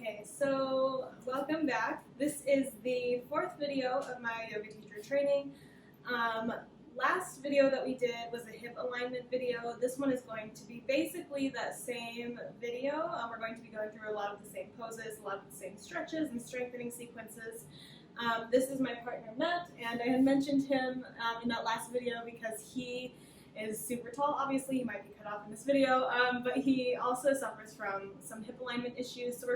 Okay, so welcome back. This is the fourth video of my yoga teacher training. Last video that we did was a hip alignment video. This one is going to be basically that same video. We're going to be going through a lot of the same poses, a lot of the same stretches and strengthening sequences. This is my partner Matt, and I had mentioned him in that last video because he is super tall. Obviously, he might be cut off in this video, but he also suffers from some hip alignment issues. So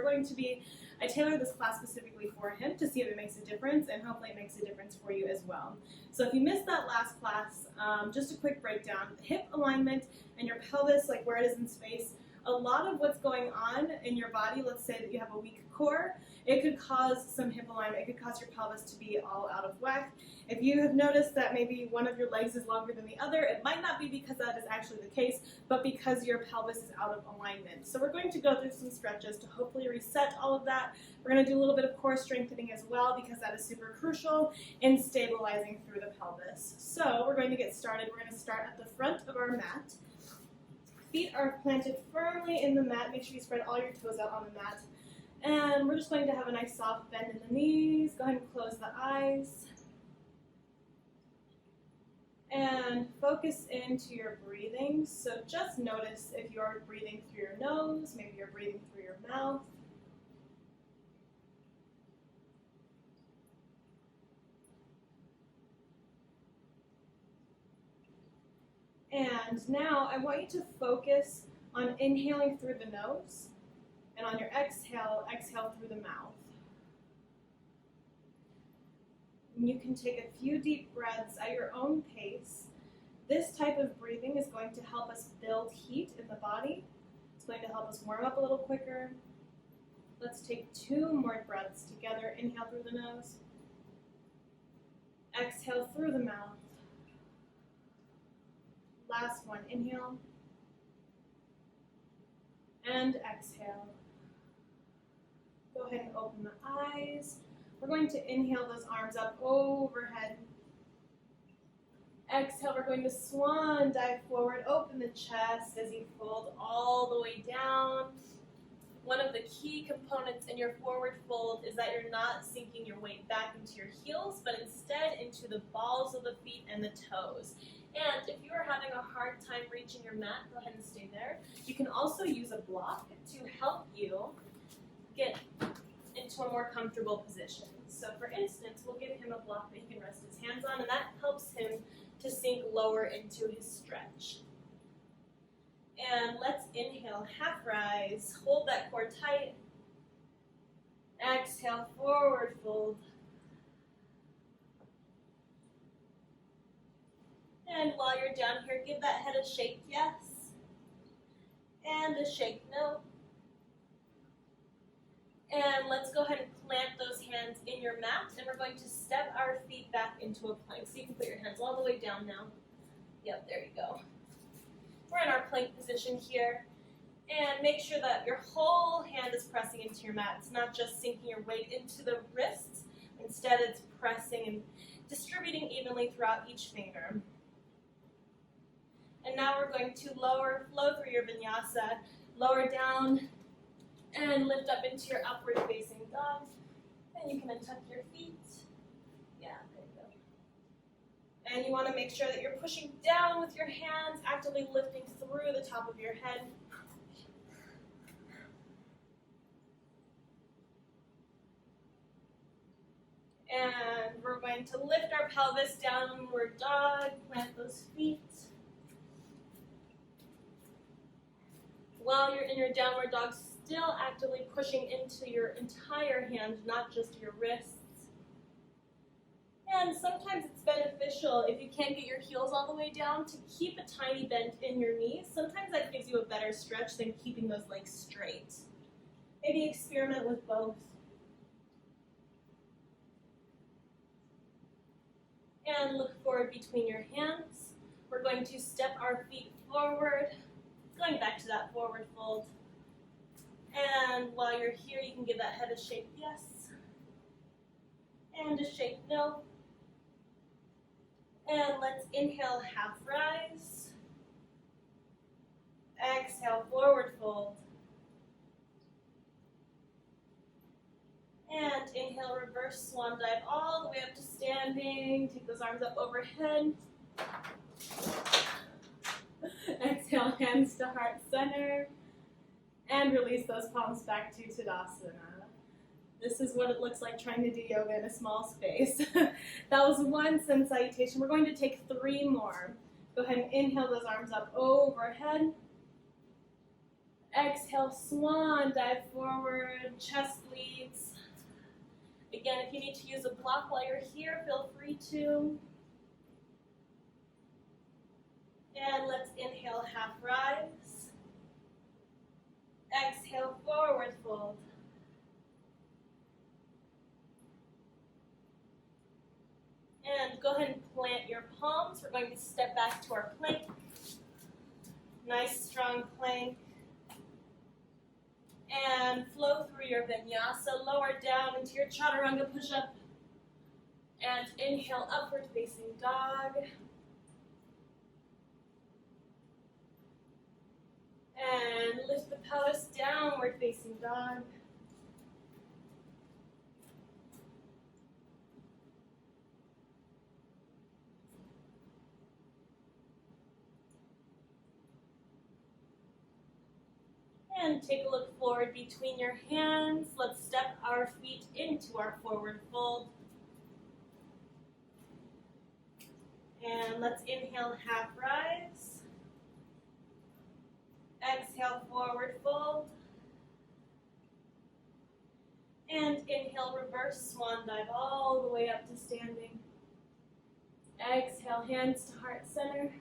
I tailored this class specifically for him to see if it makes a difference, and hopefully it makes a difference for you as well. So if you missed that last class, just a quick breakdown. Hip alignment and your pelvis, like where it is in space, a lot of what's going on in your body, let's say that you have a weak core, it could cause some hip alignment. It could cause your pelvis to be all out of whack. If you have noticed that maybe one of your legs is longer than the other, it might not be because that is actually the case, but because your pelvis is out of alignment. So we're going to go through some stretches to hopefully reset all of that. We're going to do a little bit of core strengthening as well because that is super crucial in stabilizing through the pelvis. So we're going to get started. We're going to start at the front of our mat. Feet are planted firmly in the mat. Make sure you spread all your toes out on the mat. And we're just going to have a nice soft bend in the knees. Go ahead and close the eyes. And focus into your breathing. So just notice if you're breathing through your nose, maybe you're breathing through your mouth. And now I want you to focus on inhaling through the nose, and on your exhale, exhale through the mouth. And you can take a few deep breaths at your own pace. This type of breathing is going to help us build heat in the body. It's going to help us warm up a little quicker. Let's take 2 more breaths together. Inhale through the nose. Exhale through the mouth. Last one, inhale. And exhale. Go ahead and open the eyes. We're going to inhale those arms up overhead. Exhale, we're going to swan dive forward. Open the chest as you fold all the way down. One of the key components in your forward fold is that you're not sinking your weight back into your heels, but instead into the balls of the feet and the toes. And if you are having a hard time reaching your mat, go ahead and stay there. You can also use a block to help you get into a more comfortable position. So for instance, we'll give him a block that he can rest his hands on, and that helps him to sink lower into his stretch. And let's inhale, half rise, hold that core tight. Exhale, forward fold. And while you're down here, give that head a shake, yes. And a shake, no. And let's go ahead and plant those hands in your mat, and we're going to step our feet back into a plank. So you can put your hands all the way down now. Yep, there you go. We're in our plank position here. And make sure that your whole hand is pressing into your mat. It's not just sinking your weight into the wrists. Instead, it's pressing and distributing evenly throughout each finger. And now we're going to flow through your vinyasa, lower down, and lift up into your upward facing dog. And you can untuck your feet. Yeah, there you go. And you want to make sure that you're pushing down with your hands, actively lifting through the top of your head. And we're going to lift our pelvis, downward dog, plant those feet. While you're in your downward dog, still actively pushing into your entire hand, not just your wrists. And sometimes it's beneficial, if you can't get your heels all the way down, to keep a tiny bend in your knees. Sometimes that gives you a better stretch than keeping those legs straight. Maybe experiment with both. And look forward between your hands. We're going to step our feet forward, going back to that forward fold. And while you're here, you can give that head a shake, yes. And a shake, no. And let's inhale, half rise. Exhale, forward fold. And inhale, reverse swan dive all the way up to standing. Take those arms up overhead. Exhale, hands to heart center. And release those palms back to Tadasana. This is what it looks like trying to do yoga in a small space. That was one sun salutation. We're going to take 3 more. Go ahead and inhale those arms up overhead. Exhale, swan dive forward, chest leads. Again, if you need to use a block while you're here, feel free to. And let's inhale, half rise. Exhale, forward fold. And go ahead and plant your palms. We're going to step back to our plank. Nice, strong plank. And flow through your vinyasa. Lower down into your chaturanga push-up. And inhale, upward facing dog. And lift the pelvis, downward facing dog. And take a look forward between your hands. Let's step our feet into our forward fold. And let's inhale, half rise. Exhale, forward fold. And inhale, reverse swan dive all the way up to standing. Exhale, hands to heart center.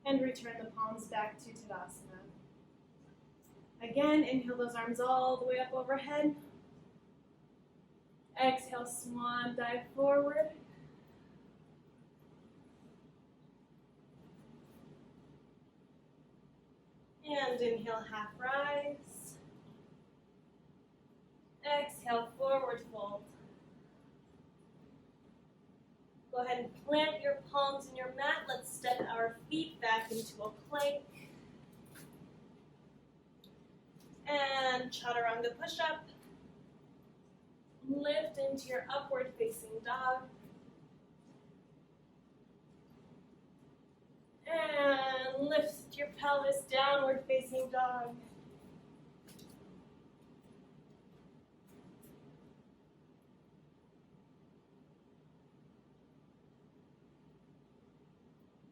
And return the palms back to Tadasana. Again, inhale those arms all the way up overhead. Exhale, swan dive forward. And inhale, half rise. Exhale, forward fold. Go ahead and plant your palms in your mat. Let's step our feet back into a plank. And chaturanga push-up. Lift into your upward facing dog. And lift your pelvis, downward facing dog.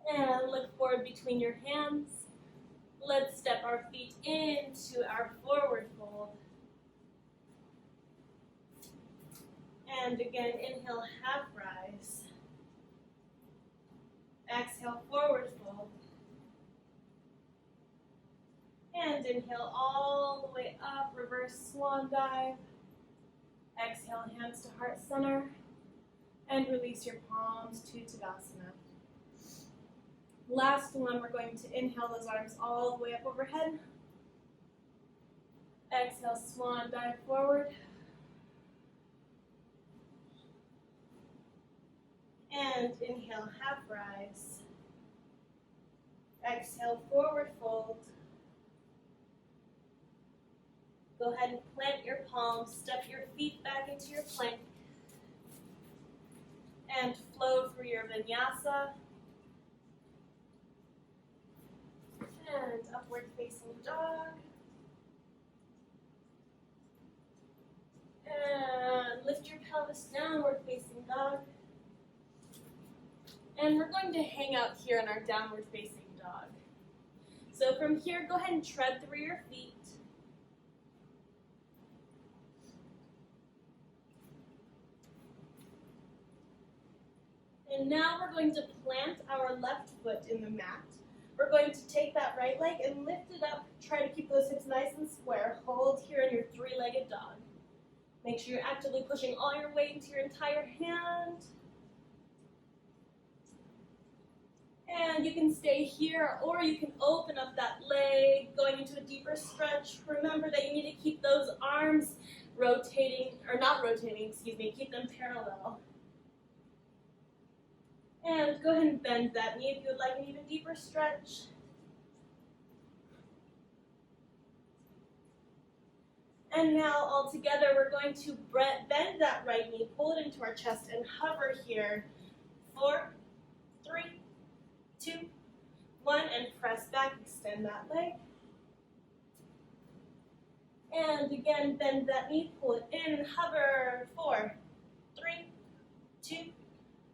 And look forward between your hands. Let's step our feet into our forward fold. And again, inhale, half rise. Exhale, forward fold. And inhale all the way up, reverse swan dive. Exhale, hands to heart center. And release your palms to Tadasana. Last one, we're going to inhale those arms all the way up overhead. Exhale, swan dive forward. And inhale, half rise. Exhale, forward fold. Go ahead and plant your palms, step your feet back into your plank. And flow through your vinyasa. And upward facing dog. And lift your pelvis, downward facing dog. And we're going to hang out here in our downward facing dog. So from here, go ahead and tread through your feet. And now we're going to plant our left foot in the mat. We're going to take that right leg and lift it up. Try to keep those hips nice and square. Hold here in your three-legged dog. Make sure you're actively pushing all your weight into your entire hand. And you can stay here, or you can open up that leg, going into a deeper stretch. Remember that you need to keep those arms rotating, or not rotating, excuse me, keep them parallel. And go ahead and bend that knee if you would like an even deeper stretch. And now all together we're going to bend that right knee, pull it into our chest, and hover here. 4, 3, 2, 1, and press back, extend that leg. And again, bend that knee, pull it in, and hover. 4, 3, 2,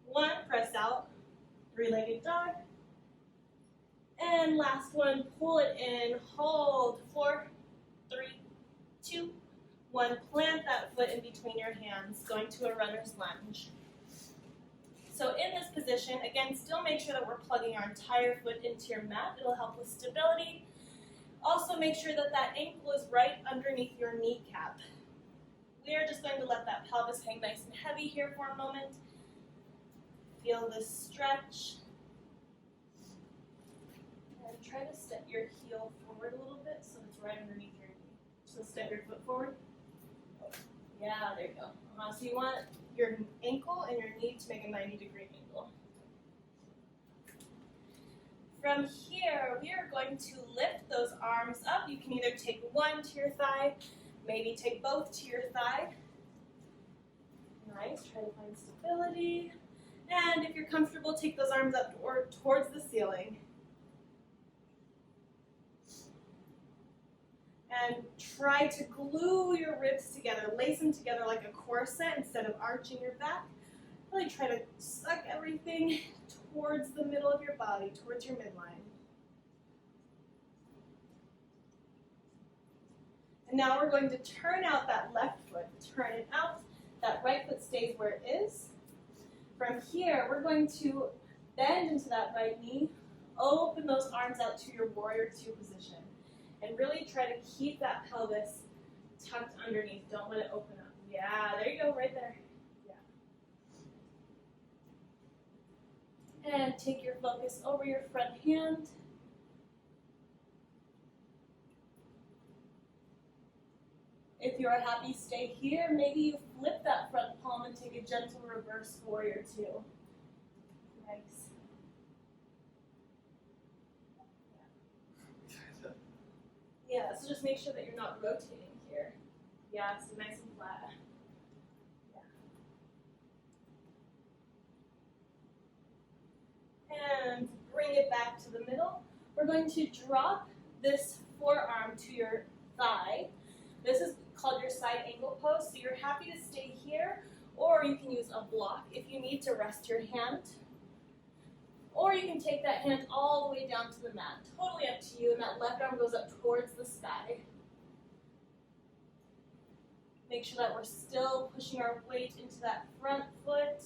1, press out. Three-legged dog. And last one, pull it in, hold. 4, 3, 2, 1. Plant that foot in between your hands, going to a runner's lunge. So in this position, again, still make sure that we're plugging our entire foot into your mat. It'll help with stability. Also make sure that that ankle is right underneath your kneecap. We are just going to let that pelvis hang nice and heavy here for a moment. Feel this stretch. And try to step your heel forward a little bit so it's right underneath your knee. So step your foot forward. Yeah, there you go. So you want your ankle and your knee to make a 90-degree angle. From here, we are going to lift those arms up. You can either take one to your thigh, maybe take both to your thigh. Nice, try to find stability. And if you're comfortable, take those arms up towards the ceiling. And try to glue your ribs together, lace them together like a corset instead of arching your back. Really try to suck everything towards the middle of your body, towards your midline. And now we're going to turn out that left foot, turn it out. That right foot stays where it is. From here, we're going to bend into that right knee, open those arms out to your warrior two position. And really try to keep that pelvis tucked underneath. Don't let it open up. Yeah, there you go, right there. Yeah. And take your focus over your front hand. If you're happy, stay here. Maybe you flip that front palm and take a gentle reverse warrior two. Nice. Yeah, so just make sure that you're not rotating here. Yeah, so nice and flat. Yeah. And bring it back to the middle. We're going to drop this forearm to your thigh. This is called your side angle pose, so you're happy to stay here, or you can use a block if you need to rest your hand. Or you can take that hand all the way down to the mat. Totally up to you, and that left arm goes up towards the sky. Make sure that we're still pushing our weight into that front foot.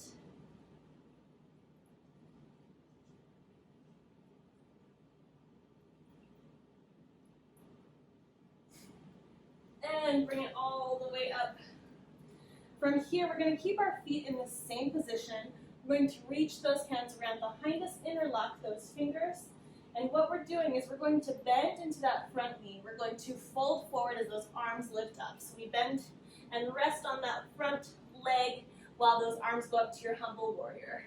And bring it all the way up. From here, we're going to keep our feet in the same position. We're going to reach those hands around behind us, interlock those fingers. And what we're doing is we're going to bend into that front knee. We're going to fold forward as those arms lift up. So we bend and rest on that front leg while those arms go up to your humble warrior.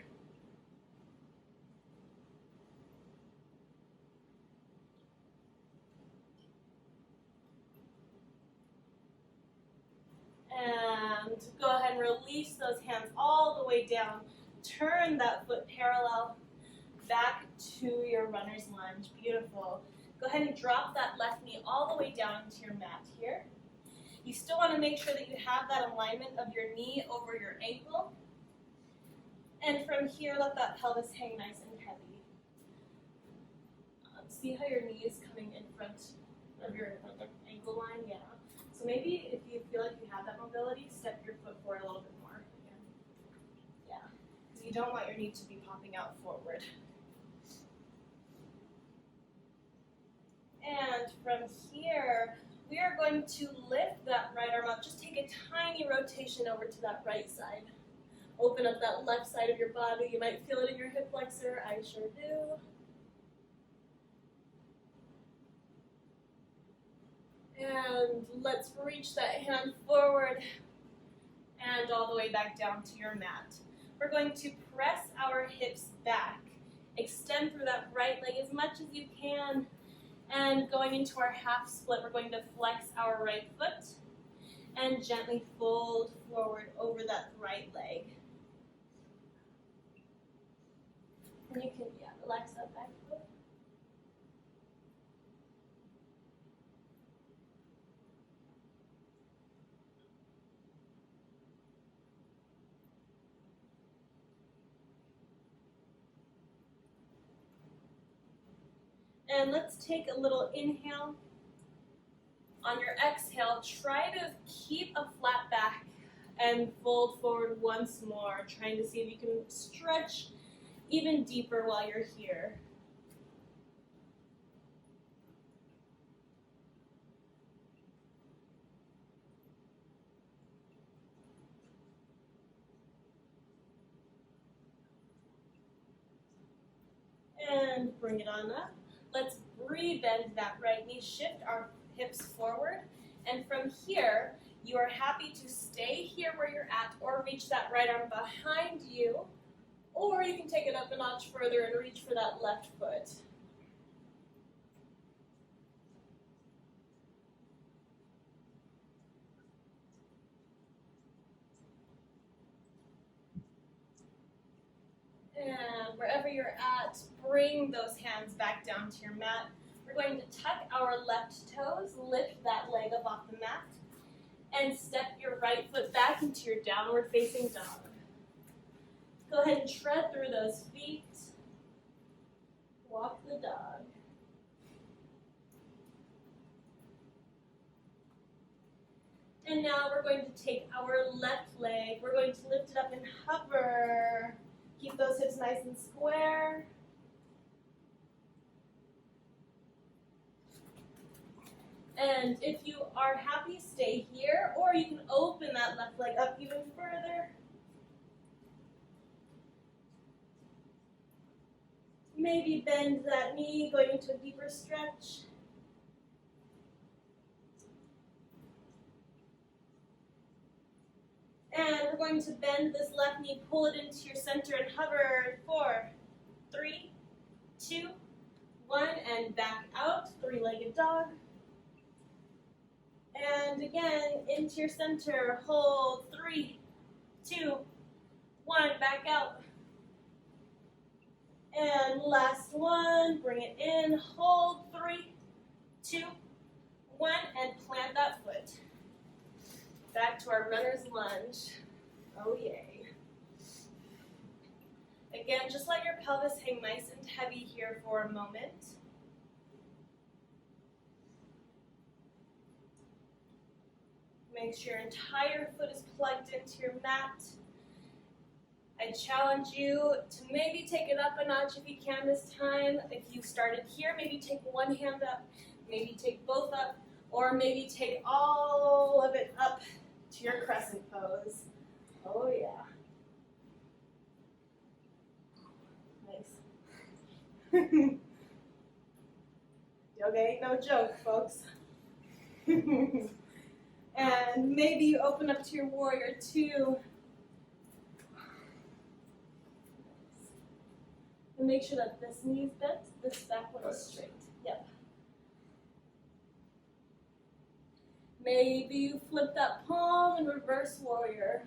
And go ahead and release those hands all the way down. Turn that foot parallel back to your runner's lunge. Beautiful. Go ahead and drop that left knee all the way down into your mat here. You still want to make sure that you have that alignment of your knee over your ankle. And from here, let that pelvis hang nice and heavy. See how your knee is coming in front of your ankle line? Yeah. So maybe if you feel like you have that mobility, step your foot forward a little bit more. Yeah. Because you don't want your knee to be popping out forward. And from here, we are going to lift that right arm up. Just take a tiny rotation over to that right side. Open up that left side of your body. You might feel it in your hip flexor. I sure do. And let's reach that hand forward and all the way back down to your mat. We're going to press our hips back. Extend through that right leg as much as you can. And going into our half split, we're going to flex our right foot. and gently fold forward over that right leg. And you can, relax that back foot. And let's take a little inhale. On your exhale, try to keep a flat back and fold forward once more, trying to see if you can stretch even deeper while you're here. And bring it on up. Let's re-bend that right knee, shift our hips forward, and from here, you are happy to stay here where you're at or reach that right arm behind you, or you can take it up a notch further and reach for that left foot. And wherever you're at, bring those hands back down to your mat. We're going to tuck our left toes, lift that leg up off the mat, and step your right foot back into your downward facing dog. Go ahead and tread through those feet. Walk the dog. And now we're going to take our left leg, we're going to lift it up and hover. Keep those hips nice and square. And if you are happy, stay here, or you can open that left leg up even further. Maybe bend that knee, going into a deeper stretch. And we're going to bend this left knee, pull it into your center and hover. 4, 3, 2, 1, and back out, three-legged dog. And again, into your center, hold, 3, 2, 1, back out. And last one, bring it in, hold, 3, 2, 1, and plant that foot. Back to our runner's lunge. Oh yay. Again, just let your pelvis hang nice and heavy here for a moment. Make sure your entire foot is plugged into your mat. I challenge you to maybe take it up a notch if you can this time. If you started here, maybe take one hand up, maybe take both up, or maybe take all of it up to your crescent pose. Oh yeah. Nice. Yoga ain't no joke, folks. And maybe you open up to your warrior two. And make sure that this knee is bent, this back one is straight. Yep. Maybe you flip that palm and reverse warrior.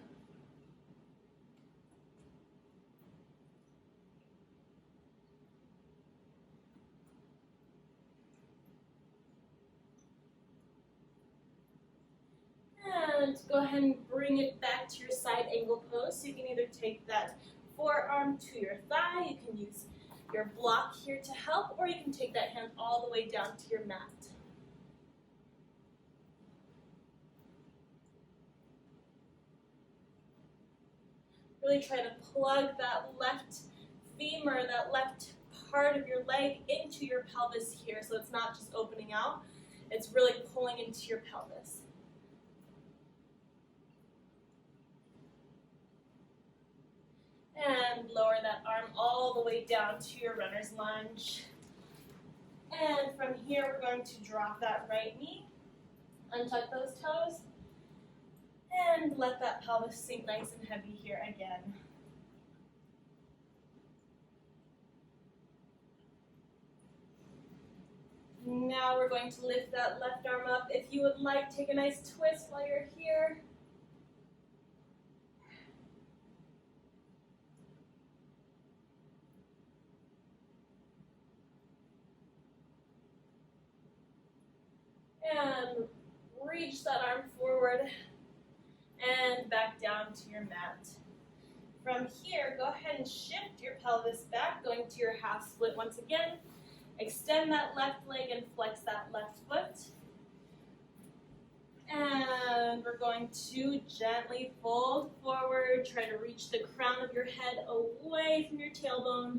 And go ahead and bring it back to your side angle pose. So you can either take that forearm to your thigh, you can use your block here to help, or you can take that hand all the way down to your mat. Really try to plug that left femur, that left part of your leg into your pelvis here, so it's not just opening out, it's really pulling into your pelvis. And lower that arm all the way down to your runner's lunge. And from here, we're going to drop that right knee, untuck those toes, and let that pelvis sink nice and heavy here again. Now we're going to lift that left arm up. If you would like, take a nice twist while you're here. forward and back down to your mat. From here, go ahead and shift your pelvis back, going to your half split once again. Extend that left leg and flex that left foot. And we're going to gently fold forward. Try to reach the crown of your head away from your tailbone.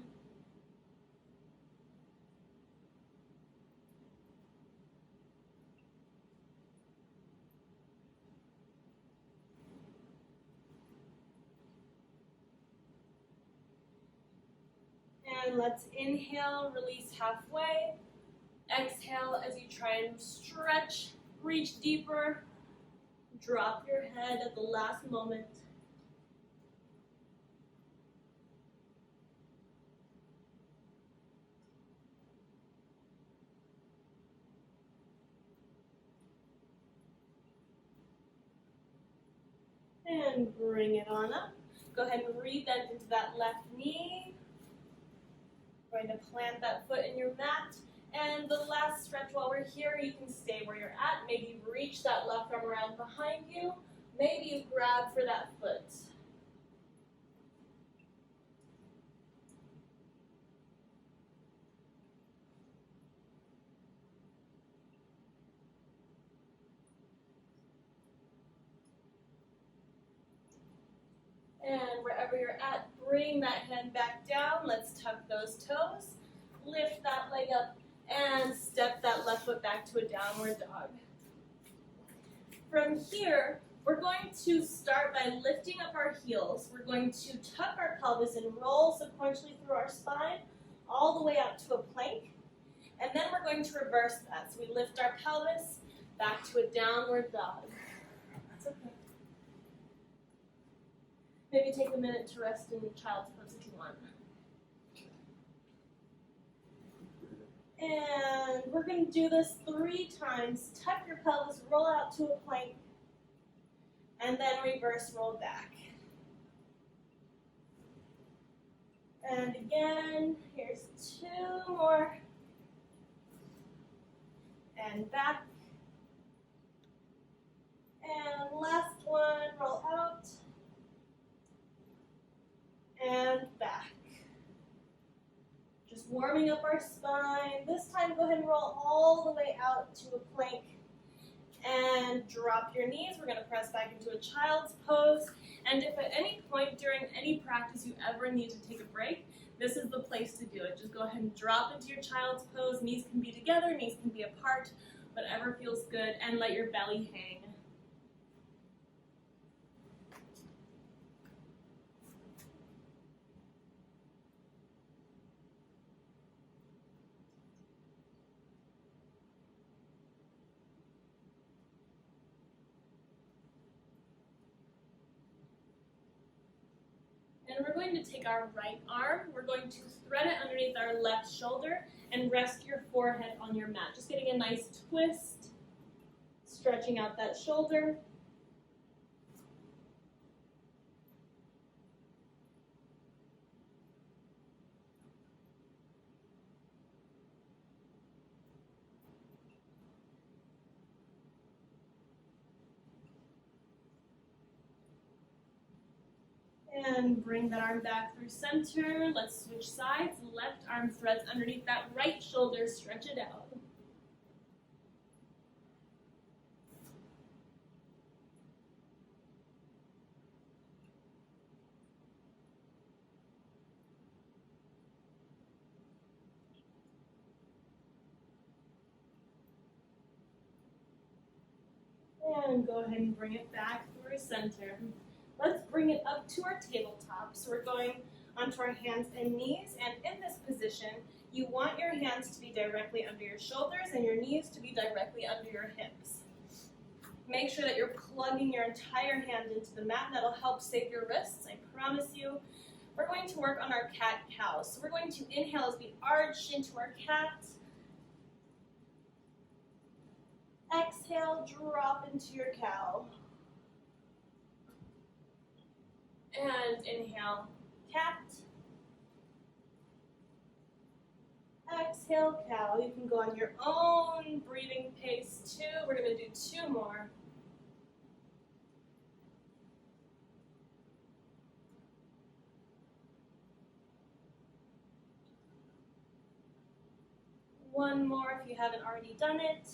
And let's inhale, release halfway. Exhale as you try and stretch, reach deeper. Drop your head at the last moment. And bring it on up. Go ahead and rebend into that left knee. Going to plant that foot in your mat. And the last stretch while we're here, you can stay where you're at. Maybe you reach that left arm around behind you. Maybe you grab for that foot. And wherever you're at, bring that hand back down. Let's tuck those toes. Lift that leg up and step that left foot back to a downward dog. From here, we're going to start by lifting up our heels. We're going to tuck our pelvis and roll sequentially through our spine all the way out to a plank. And then we're going to reverse that. So we lift our pelvis back to a downward dog. That's okay. Maybe take a minute to rest in child's pose if you want. And we're going to do this 3 times. Tuck your pelvis, roll out to a plank, and then reverse roll back. And again, here's 2 more. And back. And last one, roll out. And back. Just warming up our spine. This time, go ahead and roll all the way out to a plank. And drop your knees. We're going to press back into a child's pose. And if at any point during any practice you ever need to take a break, this is the place to do it. Just go ahead and drop into your child's pose. Knees can be together, knees can be apart, whatever feels good, and let your belly hang. And we're going to take our right arm, we're going to thread it underneath our left shoulder and rest your forehead on your mat. Just getting a nice twist, stretching out that shoulder. And bring that arm back through center. Let's switch sides. Left arm threads underneath that right shoulder. Stretch it out. And go ahead and bring it back through center. Let's bring it up to our tabletop. So we're going onto our hands and knees, and in this position, you want your hands to be directly under your shoulders and your knees to be directly under your hips. Make sure that you're plugging your entire hand into the mat. That'll help save your wrists, I promise you. We're going to work on our cat-cow. So we're going to inhale as we arch into our cat. Exhale, drop into your cow. And inhale, cat. Exhale, cow. You can go on your own breathing pace too. We're going to do 2 more. One more if you haven't already done it.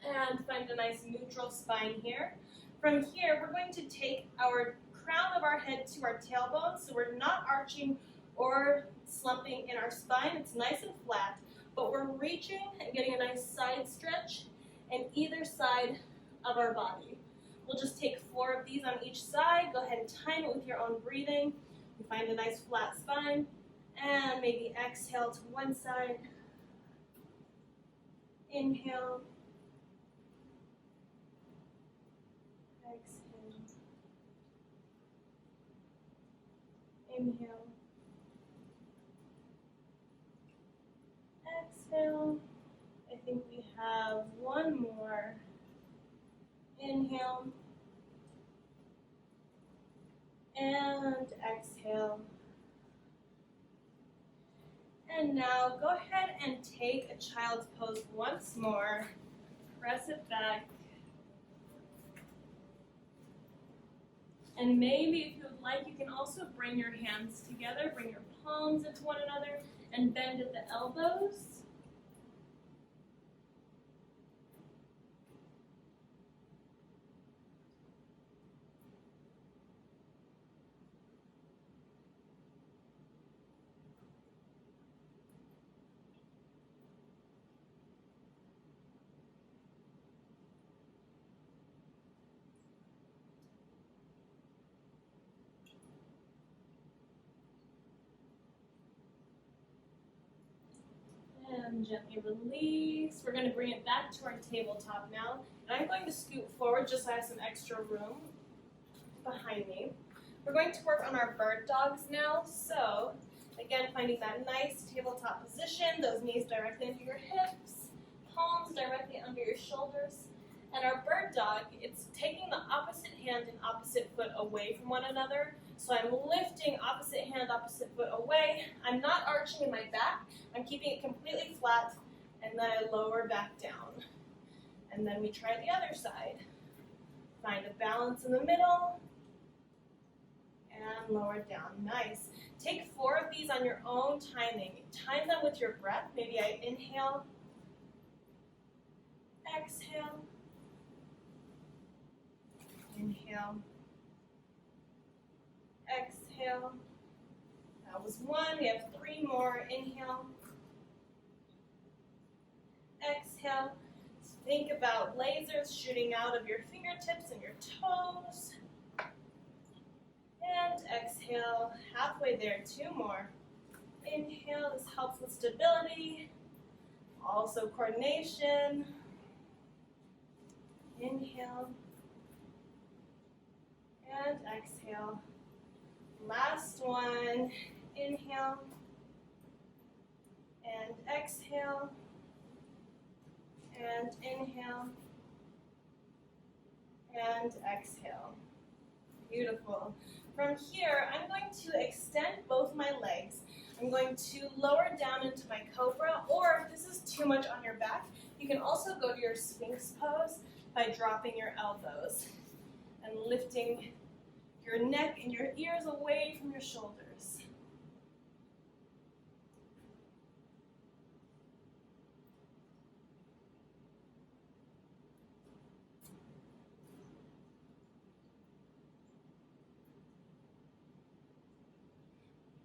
And find a nice neutral spine here. From here, we're going to take our crown of our head to our tailbone, so we're not arching or slumping in our spine. It's nice and flat, but we're reaching and getting a nice side stretch in either side of our body. We'll just take 4 of these on each side. Go ahead and time it with your own breathing. You find a nice flat spine, and maybe exhale to one side. Inhale. Exhale. Inhale. Exhale. I think we have one more. Inhale. And exhale. And now go ahead and take a child's pose once more. Press it back. And maybe if you would like, you can also bring your hands together, bring your palms into one another, and bend at the elbows. And gently release. We're going to bring it back to our tabletop now. And I'm going to scoot forward just so I have some extra room behind me. We're going to work on our bird dogs now. So, again, finding that nice tabletop position, those knees directly under your hips, palms directly under your shoulders. And our bird dog, it's taking the opposite hand and opposite foot away from one another. So I'm lifting opposite hand, opposite foot away. I'm not arching in my back. I'm keeping it completely flat, and then I lower back down. And then we try the other side. Find a balance in the middle, and lower down. Nice. Take 4 of these on your own timing. Time them with your breath. Maybe I inhale, exhale, inhale, exhale. That was 1. We have 3 more. Inhale, exhale. Think about lasers shooting out of your fingertips and your toes. And exhale, halfway there, 2 more. Inhale, this helps with stability, also coordination. Inhale, and exhale. Last one, inhale, and exhale, and inhale, and exhale. Beautiful. From here, I'm going to extend both my legs. I'm going to lower down into my cobra, or if this is too much on your back, you can also go to your Sphinx pose by dropping your elbows and lifting your neck and your ears away from your shoulders.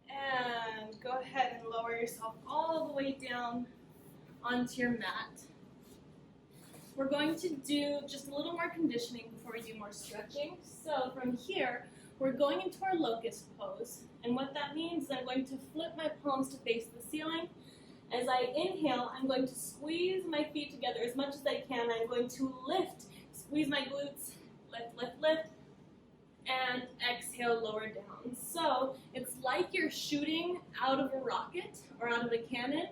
And go ahead and lower yourself all the way down onto your mat. We're going to do just a little more conditioning before we do more stretching. So from here, we're going into our locust pose. And what that means is I'm going to flip my palms to face the ceiling. As I inhale, I'm going to squeeze my feet together as much as I can. I'm going to lift, squeeze my glutes, lift, lift, lift, and exhale, lower down. So it's like you're shooting out of a rocket or out of a cannon,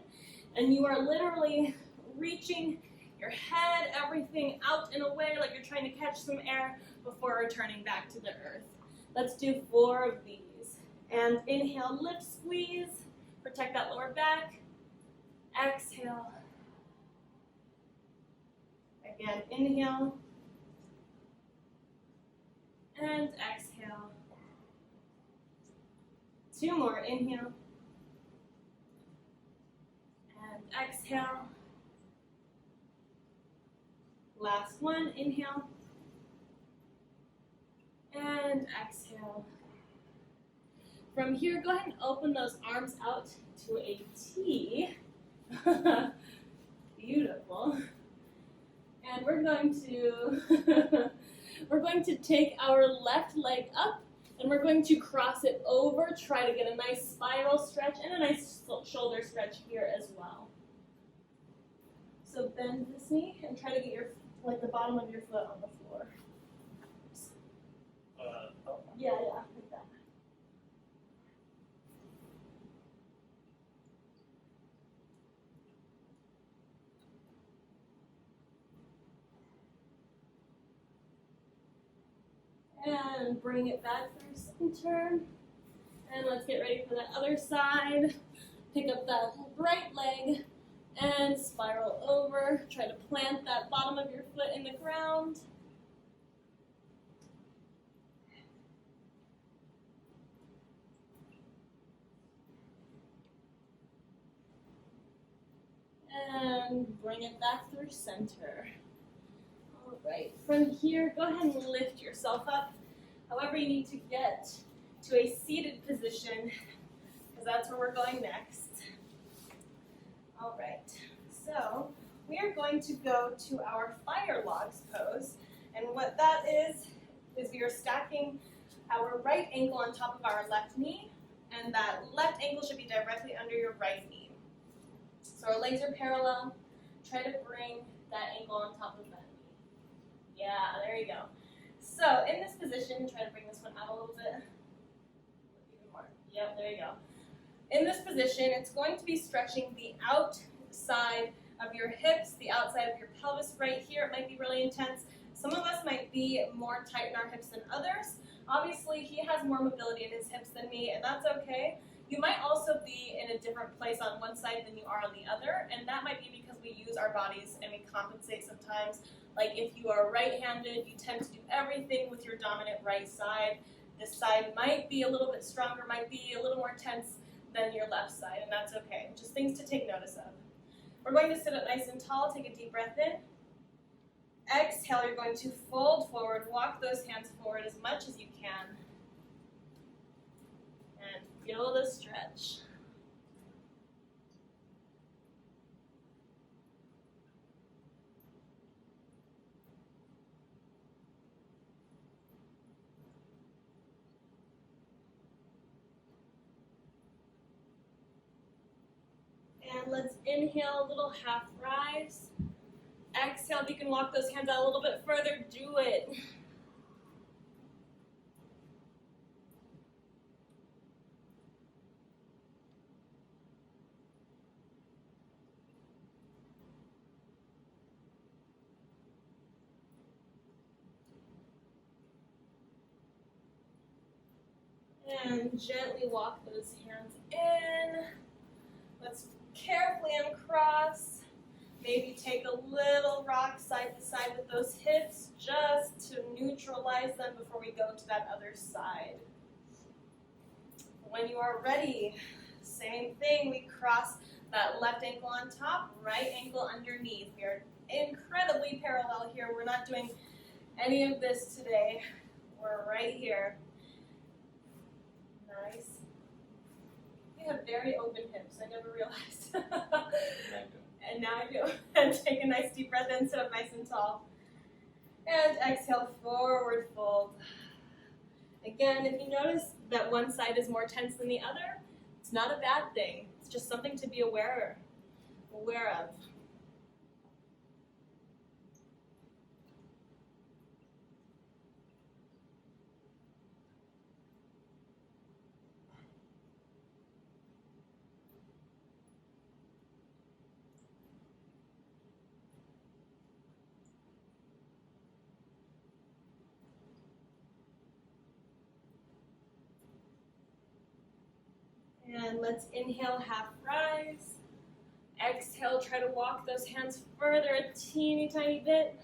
and you are literally reaching your head, everything out and away like you're trying to catch some air before returning back to the earth. Let's do 4 of these. And inhale, lift, squeeze, protect that lower back. Exhale. Again, inhale. And exhale. 2 more, inhale. And exhale. Last one, inhale. And exhale. From here, go ahead and open those arms out to a T. Beautiful. And we're going to take our left leg up and we're going to cross it over, try to get a nice spiral stretch and a nice shoulder stretch here as well. So bend this knee and try to get the bottom of your foot on the floor. Yeah, like that. And bring it back through center. And let's get ready for that other side. Pick up that right leg and spiral over. Try to plant that bottom of your foot in the ground. And bring it back through center. All right, from here, go ahead and lift yourself up. However you need to get to a seated position, because that's where we're going next. All right, so we are going to go to our fire logs pose. And what that is we are stacking our right ankle on top of our left knee, and that left ankle should be directly under your right knee. So our legs are parallel. Try to bring that ankle on top of that knee. Yeah, there you go. So in this position, try to bring this one out a little bit. Even more. Yep, there you go. In this position, it's going to be stretching the outside of your hips, the outside of your pelvis right here. It might be really intense. Some of us might be more tight in our hips than others. Obviously, he has more mobility in his hips than me, and that's okay. You might also be in a different place on one side than you are on the other, and that might be because we use our bodies and we compensate sometimes. Like if you are right-handed, you tend to do everything with your dominant right side. This side might be a little bit stronger, might be a little more tense than your left side, and that's okay. Just things to take notice of. We're going to sit up nice and tall, take a deep breath in. Exhale, you're going to fold forward, walk those hands forward as much as you can. And feel the stretch. And let's inhale a little half rise. Exhale, if you can walk those hands out a little bit further, do it. And gently walk those hands in. Let's carefully uncross. Maybe take a little rock side to side with those hips just to neutralize them before we go to that other side. When you are ready, same thing. We cross that left ankle on top, right ankle underneath. We are incredibly parallel here. We're not doing any of this today. We're right here. Nice. We have very open hips. I never realized. And now I do. And take a nice deep breath in, sit up nice and tall. And exhale, forward fold. Again, if you notice that one side is more tense than the other, it's not a bad thing. It's just something to be aware of. And let's inhale, half rise. Exhale, try to walk those hands further a teeny tiny bit.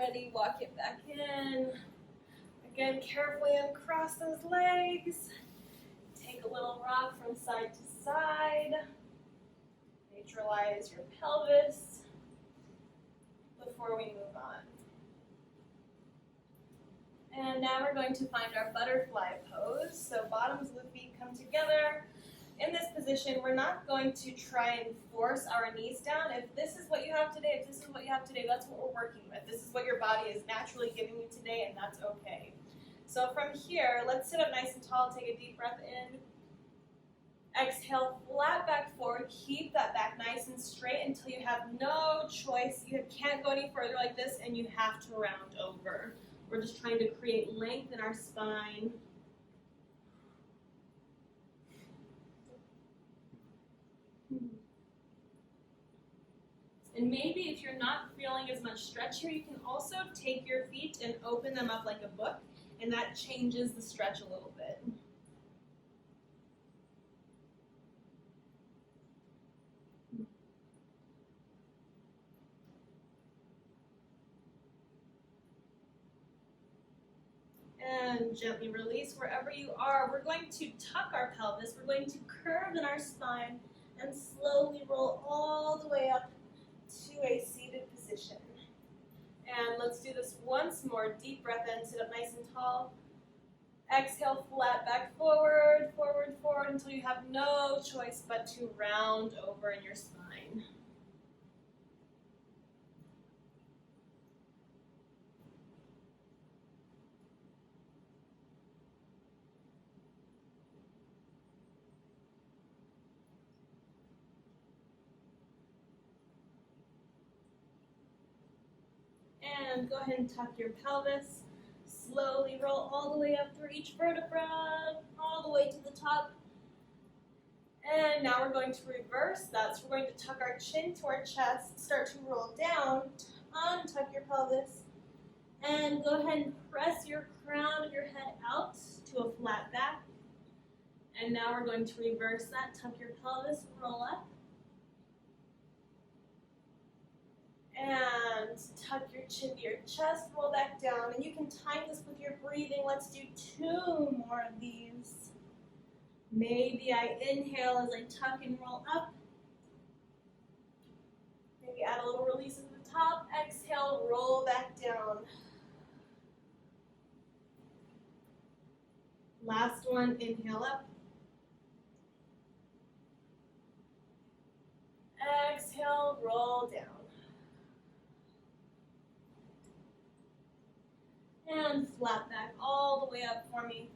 ready, walk it back in. Again, carefully uncross those legs. Take a little rock from side to side. Neutralize your pelvis before we move on. And now we're going to find our butterfly pose. So bottoms of the feet come together. In this position, we're not going to try and force our knees down. If this is what you have today, that's what we're working with. This is what your body is naturally giving you today, and that's okay. So from here, let's sit up nice and tall, take a deep breath in. Exhale, flat back forward. Keep that back nice and straight until you have no choice. You can't go any further like this, and you have to round over. We're just trying to create length in our spine. And maybe if you're not feeling as much stretch here, you can also take your feet and open them up like a book, and that changes the stretch a little bit. And gently release wherever you are. We're going to tuck our pelvis. We're going to curve in our spine and slowly roll all the way up to a seated position. And let's do this once more. Deep breath in, sit up nice and tall. Exhale, flat back forward, forward, forward until you have no choice but to round over in your spine. And go ahead and tuck your pelvis. Slowly roll all the way up through each vertebra, all the way to the top. And now we're going to reverse that. So we're going to tuck our chin to our chest, start to roll down, untuck your pelvis, and go ahead and press your crown of your head out to a flat back. And now we're going to reverse that. Tuck your pelvis, roll up. And tuck your chin to your chest, roll back down. And you can time this with your breathing. Let's do 2 more of these. Maybe I inhale as I tuck and roll up. Maybe add a little release at the top. Exhale, roll back down. Last one, inhale up. Exhale, roll down. And flat back all the way up for me.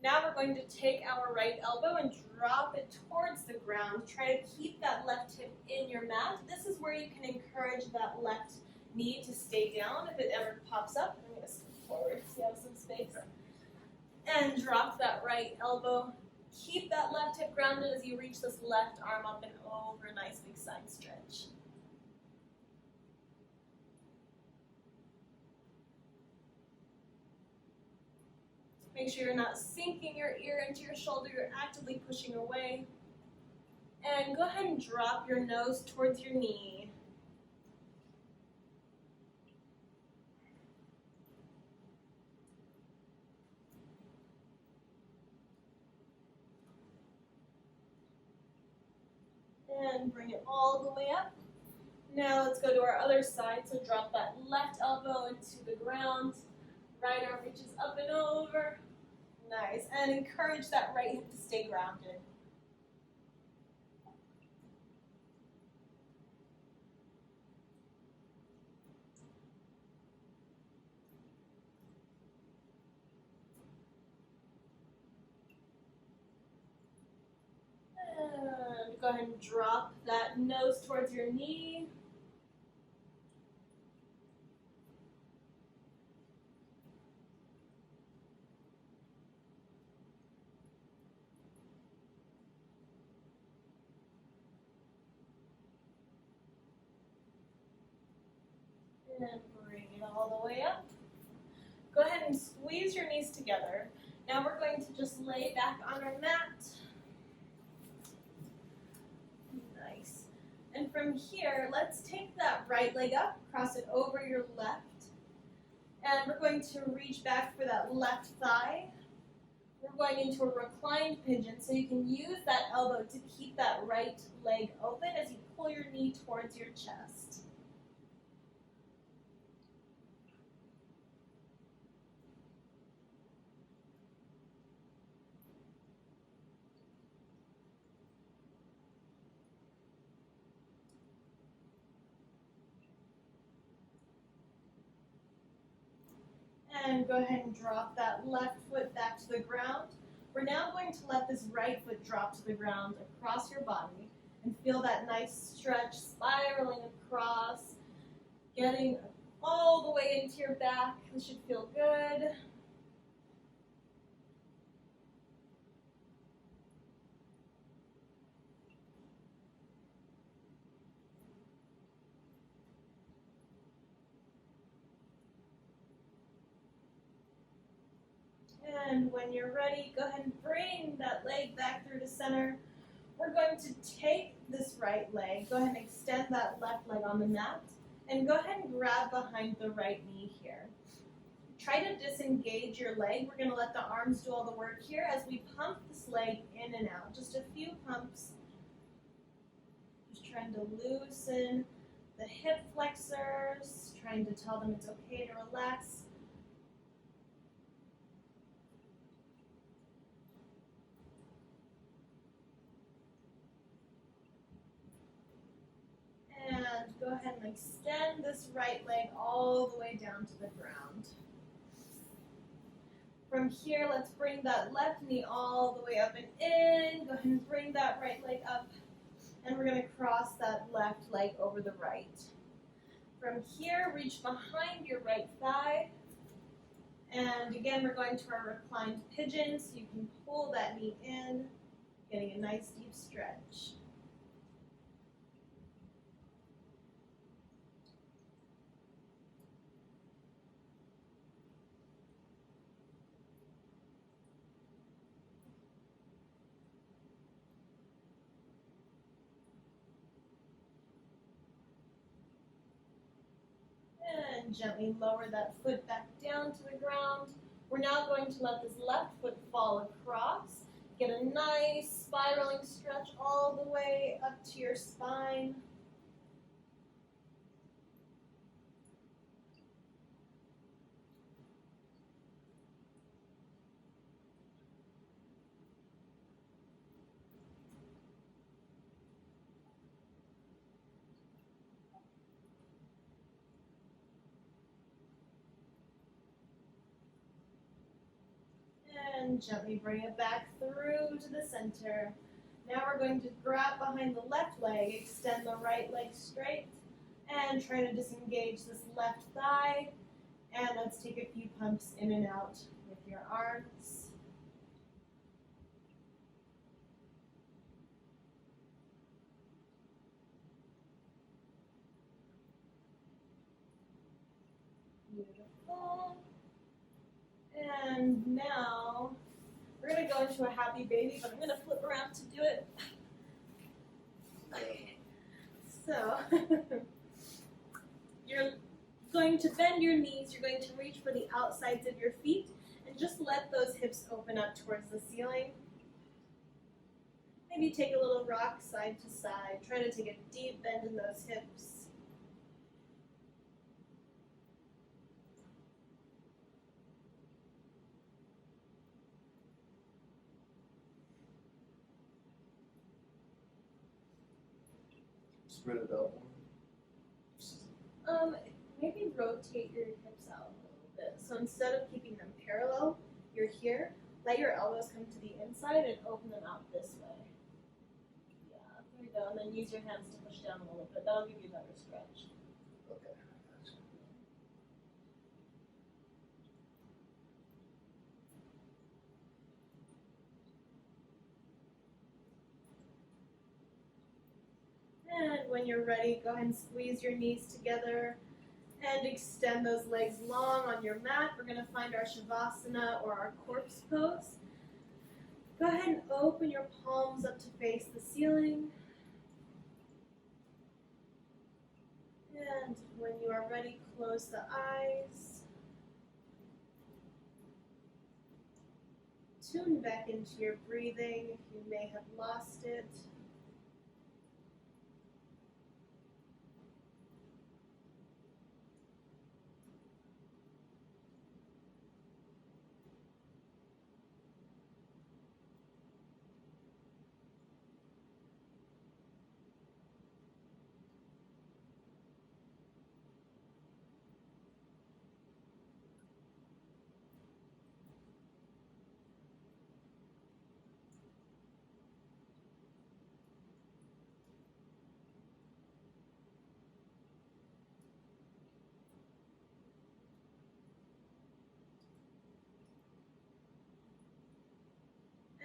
Now we're going to take our right elbow and drop it towards the ground. Try to keep that left hip in your mat. This is where you can encourage that left knee to stay down if it ever pops up. I'm going to step forward so you have some space. And drop that right elbow. Keep that left hip grounded as you reach this left arm up and over. Nice big side stretch. Make sure you're not sinking your ear into your shoulder, you're actively pushing away. And go ahead and drop your nose towards your knee. And bring it all the way up. Now let's go to our other side. So drop that left elbow into the ground. Right arm reaches up and over. Nice. And encourage that right hip to stay grounded. And go ahead and drop that nose towards your knee. And bring it all the way up. Go ahead and squeeze your knees together. Now we're going to just lay back on our mat. Nice. And from here, let's take that right leg up, cross it over your left, And we're going to reach back for that left thigh. We're going into a reclined pigeon, so you can use that elbow to keep that right leg open as you pull your knee towards your chest. And go ahead and drop that left foot back to the ground. We're now going to let this right foot drop to the ground across your body and feel that nice stretch spiraling across, getting all the way into your back. This should feel good. And when you're ready, go ahead and bring that leg back through to center. We're going to take this right leg, go ahead and extend that left leg on the mat, and go ahead and grab behind the right knee here. Try to disengage your leg. We're going to let the arms do all the work here as we pump this leg in and out. Just a few pumps. Just trying to loosen the hip flexors, trying to tell them it's okay to relax. And go ahead and extend this right leg all the way down to the ground. From here, let's bring that left knee all the way up and in. Go ahead and bring that right leg up. And we're going to cross that left leg over the right. From here, reach behind your right thigh. And again, we're going to our reclined pigeon, so you can pull that knee in, getting a nice deep stretch. And gently lower that foot back down to the ground. We're now going to let this left foot fall across. Get a nice spiraling stretch all the way up to your spine. And gently bring it back through to the center. Now we're going to grab behind the left leg, extend the right leg straight, and try to disengage this left thigh. And let's take a few pumps in and out with your arms. Beautiful. And now we're going to go into a happy baby, but I'm going to flip around to do it. So, you're going to bend your knees, you're going to reach for the outsides of your feet, and just let those hips open up towards the ceiling. Maybe take a little rock side to side. Try to take a deep bend in those hips. Spread it out more. Maybe rotate your hips out a little bit. So instead of keeping them parallel, you're here. Let your elbows come to the inside and open them out this way. Yeah, there we go. And then use your hands to push down a little bit. That'll give you a better stretch. Okay. And when you're ready, go ahead and squeeze your knees together and extend those legs long on your mat. We're going to find our Shavasana or our corpse pose. Go ahead and open your palms up to face the ceiling. And when you are ready, close the eyes. tune back into your breathing if you may have lost it.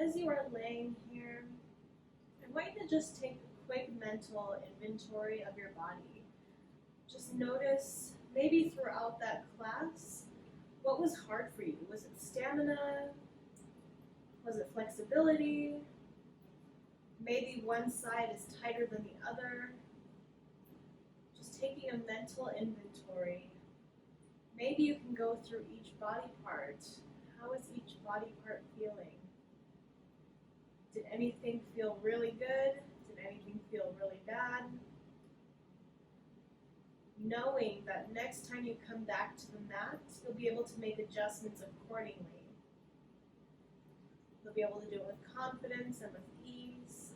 As you are laying here, I want you to just take a quick mental inventory of your body. Just notice, maybe throughout that class, what was hard for you? Was it stamina? Was it flexibility? Maybe one side is tighter than the other. Just taking a mental inventory. Maybe you can go through each body part. How is each body part feeling? Did anything feel really good? Did anything feel really bad? Knowing that next time you come back to the mat, you'll be able to make adjustments accordingly. You'll be able to do it with confidence and with ease.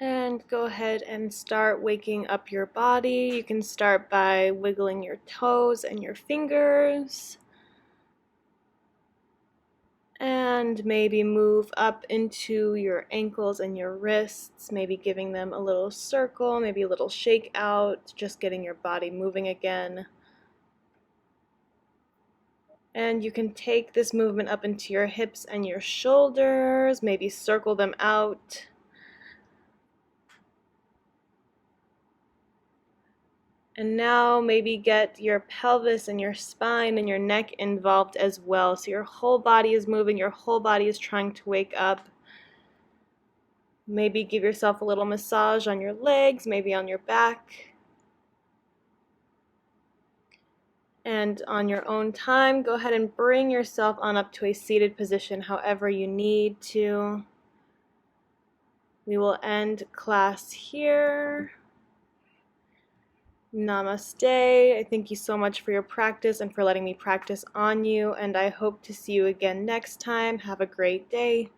And go ahead and start waking up your body. You can start by wiggling your toes and your fingers. And maybe move up into your ankles and your wrists, maybe giving them a little circle, maybe a little shake out, just getting your body moving again. And you can take this movement up into your hips and your shoulders, maybe circle them out. And now maybe get your pelvis and your spine and your neck involved as well. So your whole body is moving, your whole body is trying to wake up. Maybe give yourself a little massage on your legs, maybe on your back. And on your own time, go ahead and bring yourself on up to a seated position however you need to. We will end class here. Namaste. I thank you so much for your practice and for letting me practice on you, and I hope to see you again next time. Have a great day.